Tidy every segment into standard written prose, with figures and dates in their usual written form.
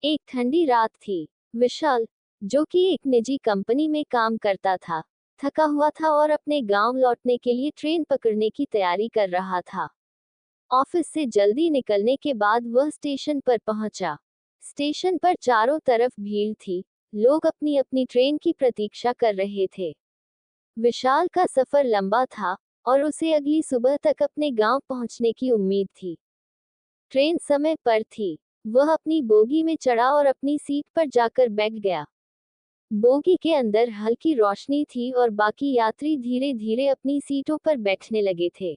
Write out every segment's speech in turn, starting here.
एक ठंडी रात थी। विशाल, जो कि एक निजी कंपनी में काम करता था, थका हुआ था और अपने गांव लौटने के लिए ट्रेन पकड़ने की तैयारी कर रहा था। ऑफिस से जल्दी निकलने के बाद वह स्टेशन पर पहुंचा। स्टेशन पर चारों तरफ भीड़ थी। लोग अपनी अपनी ट्रेन की प्रतीक्षा कर रहे थे। विशाल का सफर लंबा था और उसे अगली सुबह तक अपने गांव पहुंचने की उम्मीद थी। ट्रेन समय पर थी। वह अपनी बोगी में चढ़ा और अपनी सीट पर जाकर बैठ गया। बोगी के अंदर हल्की रोशनी थी और बाकी यात्री धीरे धीरे अपनी सीटों पर बैठने लगे थे।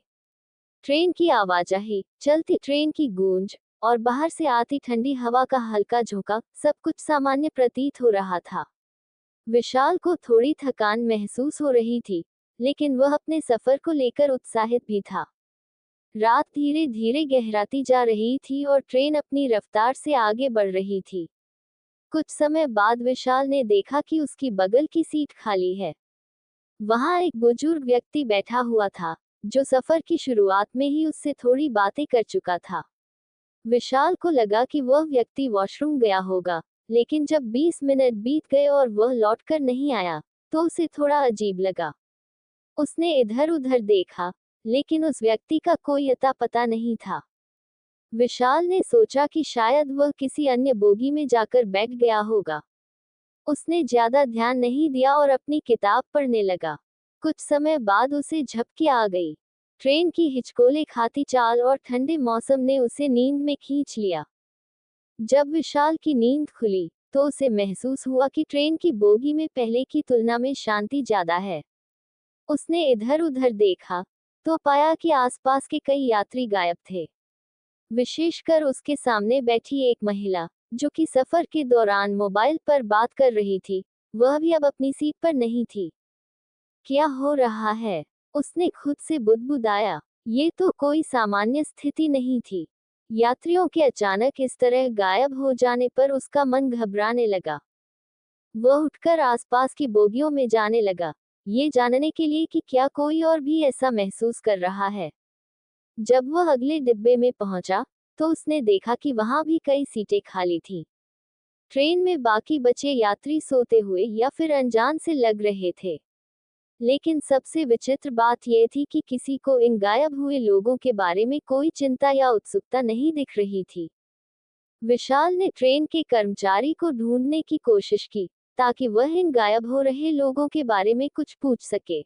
ट्रेन की आवाजाही, चलती ट्रेन की गूंज और बाहर से आती ठंडी हवा का हल्का झोंका, सब कुछ सामान्य प्रतीत हो रहा था। विशाल को थोड़ी थकान महसूस हो रही थी, लेकिन वह अपने सफर को लेकर उत्साहित भी था। रात धीरे धीरे गहराती जा रही थी और ट्रेन अपनी रफ्तार से आगे बढ़ रही थी। कुछ समय बाद विशाल ने देखा कि उसकी बगल की सीट खाली है। वहां एक बुजुर्ग व्यक्ति बैठा हुआ था, जो सफर की शुरुआत में ही उससे थोड़ी बातें कर चुका था। विशाल को लगा कि वह व्यक्ति वॉशरूम गया होगा, लेकिन जब 20 मिनट बीत गए और वह लौटकर नहीं आया, तो उसे थोड़ा अजीब लगा। उसने इधर उधर देखा, लेकिन उस व्यक्ति का कोई अता पता नहीं था। विशाल ने सोचा कि शायद वह किसी अन्य बोगी में जाकर बैठ गया होगा। उसने ज्यादा ध्यान नहीं दिया और अपनी किताब पढ़ने लगा। कुछ समय बाद उसे झपकी आ गई। ट्रेन की हिचकोले खाती चाल और ठंडे मौसम ने उसे नींद में खींच लिया। जब विशाल की नींद खुली, तो उसे महसूस हुआ कि ट्रेन की बोगी में पहले की तुलना में शांति ज्यादा है। उसने इधर उधर देखा, तो पाया कि आसपास के कई यात्री गायब थे, विशेषकर उसके सामने बैठी एक महिला, जो कि सफर के दौरान मोबाइल पर बात कर रही थी। वह भी अब अपनी सीट पर नहीं थी। क्या हो रहा है? उसने खुद से बुदबुदाया। ये तो कोई सामान्य स्थिति नहीं थी। यात्रियों के अचानक इस तरह गायब हो जाने पर उसका मन घबराने लगा। वह उठकर आसपास की बोगियों में जाने लगा, ये जानने के लिए कि क्या कोई और भी ऐसा महसूस कर रहा है। जब वह अगले डिब्बे में पहुंचा, तो उसने देखा कि वहां भी कई सीटें खाली थीं। ट्रेन में बाकी बचे यात्री सोते हुए या फिर अनजान से लग रहे थे। लेकिन सबसे विचित्र बात यह थी कि किसी को इन गायब हुए लोगों के बारे में कोई चिंता या उत्सुकता नहीं दिख रही थी। विशाल ने ट्रेन के कर्मचारी को ढूंढने की कोशिश की, ताकि वह इन गायब हो रहे लोगों के बारे में कुछ पूछ सके।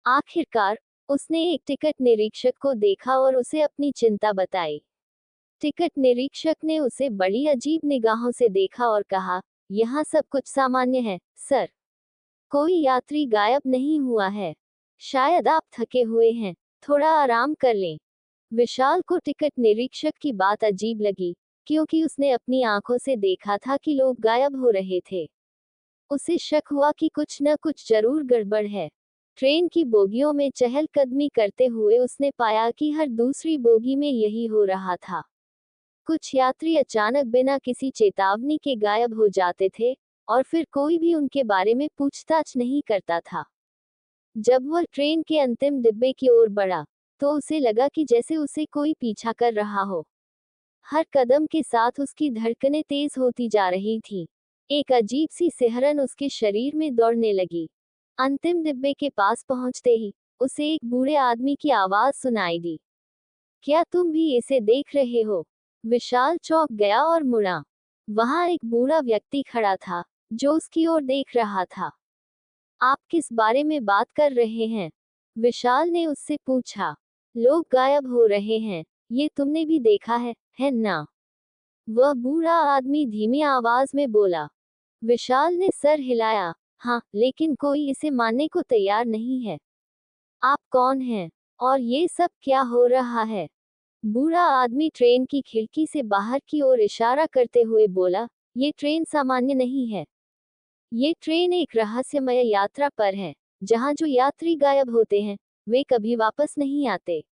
आखिरकार, उसने एक टिकट निरीक्षक को देखा और उसे अपनी चिंता बताई। टिकट निरीक्षक ने उसे बड़ी अजीब निगाहों से देखा और कहा, यहाँ सब कुछ सामान्य है, सर। कोई यात्री गायब नहीं हुआ है। शायद आप थके हुए हैं, थोड़ा आराम कर लें। विशाल को टिकट निरीक्षक की बात अजीब लगी, क्योंकि उसने अपनी आंखों से देखा था कि लोग गायब हो रहे थे। उसे शक हुआ कि कुछ न कुछ जरूर गड़बड़ है। ट्रेन की बोगियों में चहलकदमी करते हुए उसने पाया कि हर दूसरी बोगी में यही हो रहा था। कुछ यात्री अचानक बिना किसी चेतावनी के गायब हो जाते थे, और फिर कोई भी उनके बारे में पूछताछ नहीं करता था। जब वह ट्रेन के अंतिम डिब्बे की ओर बढ़ा, तो उसे लगा कि जैसे उसे कोई पीछा कर रहा हो। हर कदम के साथ उसकी धड़कनें तेज होती जा रही थीं। एक अजीब सी सिहरन उसके शरीर में दौड़ने लगी। अंतिम डिब्बे के पास पहुंचते ही उसे एक बूढ़े आदमी की आवाज सुनाई दी। क्या तुम भी इसे देख रहे हो? विशाल चौंक गया और मुड़ा। वहां एक बूढ़ा व्यक्ति खड़ा था, जो उसकी ओर देख रहा था। आप किस बारे में बात कर रहे हैं? विशाल ने उससे पूछा। लोग गायब हो रहे हैं, ये तुमने भी देखा है ना? वह बूढ़ा आदमी धीमी आवाज में बोला। विशाल ने सर हिलाया। हाँ, लेकिन कोई इसे मानने को तैयार नहीं है। आप कौन हैं? और ये सब क्या हो रहा है? बूढ़ा आदमी ट्रेन की खिड़की से बाहर की ओर इशारा करते हुए बोला, ये ट्रेन सामान्य नहीं है। ये ट्रेन एक रहस्यमय यात्रा पर है, जहां जो यात्री गायब होते हैं, वे कभी वापस नहीं आते।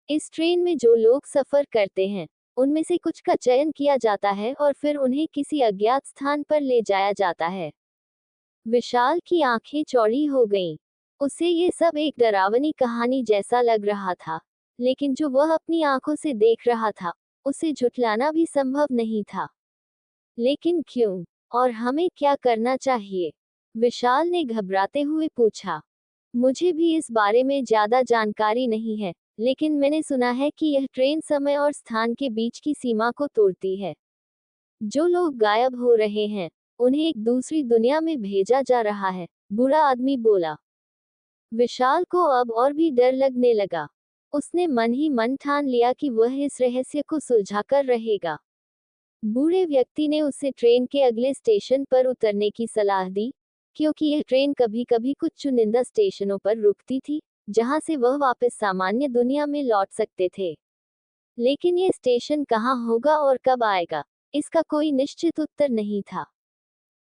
इस ट्रेन में जो लोग सफर करते हैं, उनमें से कुछ का चयन किया जाता है और फिर उन्हें किसी अज्ञात स्थान पर ले जाया जाता है। विशाल की आंखें चौड़ी हो गईं। उसे ये सब एक डरावनी कहानी जैसा लग रहा था, लेकिन जो वह अपनी आंखों से देख रहा था, उसे झुठलाना भी संभव नहीं था। लेकिन क्यों? और हमें क्या करना चाहिए? विशाल ने घबराते हुए पूछा। मुझे भी इस बारे में ज्यादा जानकारी नहीं है, लेकिन मैंने सुना है कि यह ट्रेन समय और स्थान के बीच की सीमा को तोड़ती है। जो लोग गायब हो रहे हैं, उन्हें एक दूसरी दुनिया में भेजा जा रहा है, बूढ़ा आदमी बोला। विशाल को अब और भी डर लगने लगा। उसने मन ही मन ठान लिया कि वह इस रहस्य को सुलझाकर रहेगा। बूढ़े व्यक्ति ने उसे ट्रेन के अगले स्टेशन पर उतरने की सलाह दी, क्योंकि यह ट्रेन कभी-कभी कुछ चुनिंदा स्टेशनों पर रुकती थी, जहां से वह वापस सामान्य दुनिया में लौट सकते थे। लेकिन यह स्टेशन कहाँ होगा और कब आएगा, इसका कोई निश्चित उत्तर नहीं था।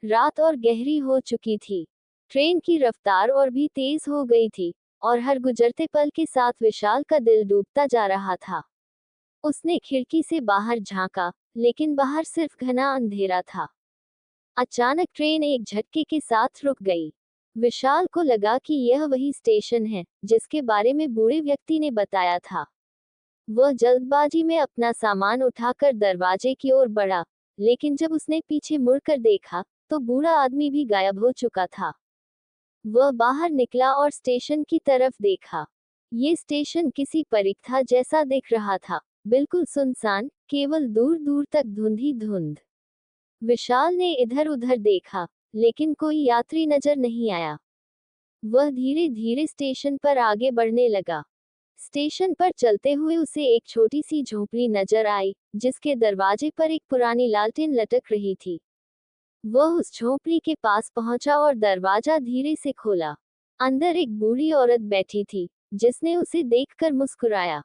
रात और गहरी हो चुकी थी। ट्रेन की रफ्तार और भी तेज हो गई थी, और हर गुजरते पल के साथ विशाल का दिल डूबता जा रहा था। उसने खिड़की से बाहर झांका, लेकिन बाहर सिर्फ घना अंधेरा था। अचानक ट्रेन एक झटके के साथ रुक गई। विशाल को लगा कि यह वही स्टेशन है जिसके बारे में बूढ़े व्यक्ति ने बताया था। वह जल्दबाजी में अपना सामान उठाकर दरवाजे की ओर बढ़ा, लेकिन जब उसने पीछे मुड़कर देखा, तो बूढ़ा आदमी भी गायब हो चुका था। वह बाहर निकला और स्टेशन की तरफ देखा। ये स्टेशन किसी परीक्षा जैसा दिख रहा था, बिल्कुल सुनसान, केवल दूर दूर तक धुंध ही धुंध। विशाल ने इधर उधर देखा, लेकिन कोई यात्री नजर नहीं आया। वह धीरे धीरे स्टेशन पर आगे बढ़ने लगा। स्टेशन पर चलते हुए उसे एक छोटी सी झोपड़ी नजर आई, जिसके दरवाजे पर एक पुरानी लालटेन लटक रही थी। वह उस झोपड़ी के पास पहुंचा और दरवाजा धीरे से खोला। अंदर एक बूढ़ी औरत बैठी थी, जिसने उसे देखकर मुस्कुराया।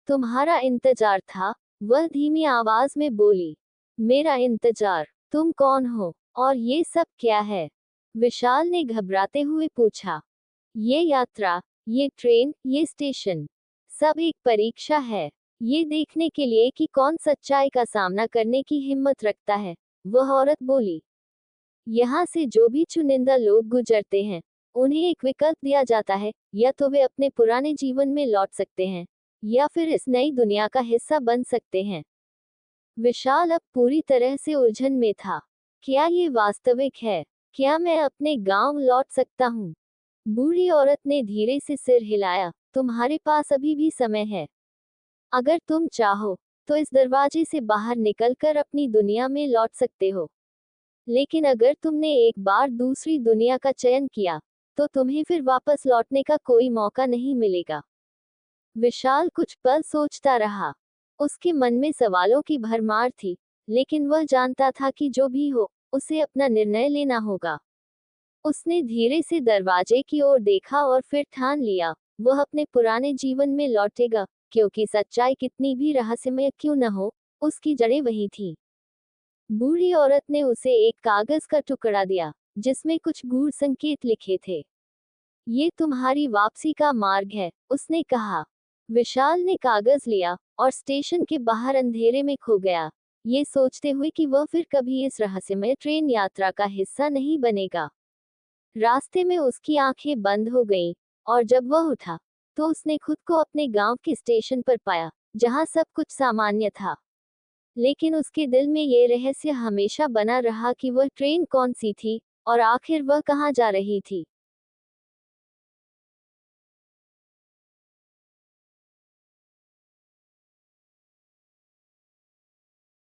तुम्हारा इंतजार था, वह धीमी आवाज में बोली। मेरा इंतजार? तुम कौन हो, और ये सब क्या है? विशाल ने घबराते हुए पूछा। ये यात्रा, ये ट्रेन, ये स्टेशन, सब एक परीक्षा है। ये देखने के लिए कि कौन सच्चाई का सामना करने की हिम्मत रखता है, वह औरत बोली। यहाँ से जो भी चुनिंदा लोग गुजरते हैं, उन्हें एक विकल्प दिया जाता है, या तो वे अपने पुराने जीवन में लौट सकते हैं, या फिर इस नई दुनिया का हिस्सा बन सकते हैं। विशाल अब पूरी तरह से उलझन में था। क्या ये वास्तविक है? क्या मैं अपने गांव लौट सकता हूँ? बूढ़ी औरत ने धीरे से सिर हिलाया। तुम्हारे पास अभी भी समय है। अगर तुम चाहो, तो इस दरवाजे से बाहर निकलकर अपनी दुनिया में लौट सकते हो। लेकिन अगर तुमने एक बार दूसरी दुनिया का चयन किया, तो तुम्हें फिर वापस लौटने का कोई मौका नहीं मिलेगा। विशाल कुछ पल सोचता रहा। उसके मन में सवालों की भरमार थी, लेकिन वह जानता था कि जो भी हो, उसे अपना निर्णय लेना होगा। उसने धीरे से दरवाजे की ओर देखा और फिर ठान लिया, वह अपने पुराने जीवन में लौटेगा, क्योंकि सच्चाई कितनी भी रहस्यमय क्यों न हो, उसकी जड़ें वही थीं। बूढ़ी औरत ने उसे एक कागज का टुकड़ा दिया, जिसमें कुछ गूढ़ संकेत लिखे थे। ये तुम्हारी वापसी का मार्ग है, उसने कहा। विशाल ने कागज लिया और स्टेशन के बाहर अंधेरे में खो गया, ये सोचते हुए कि वह फिर कभी इस रहस्यमय ट्रेन यात्रा का हिस्सा नहीं बनेगा। रास्ते में उसकी आंखें बंद हो गईं, और जब वह उठा, तो उसने खुद को अपने गांव के स्टेशन पर पाया, जहां सब कुछ सामान्य था। लेकिन उसके दिल में ये रहस्य हमेशा बना रहा कि वह ट्रेन कौन सी थी, और आखिर वह कहाँ जा रही थी।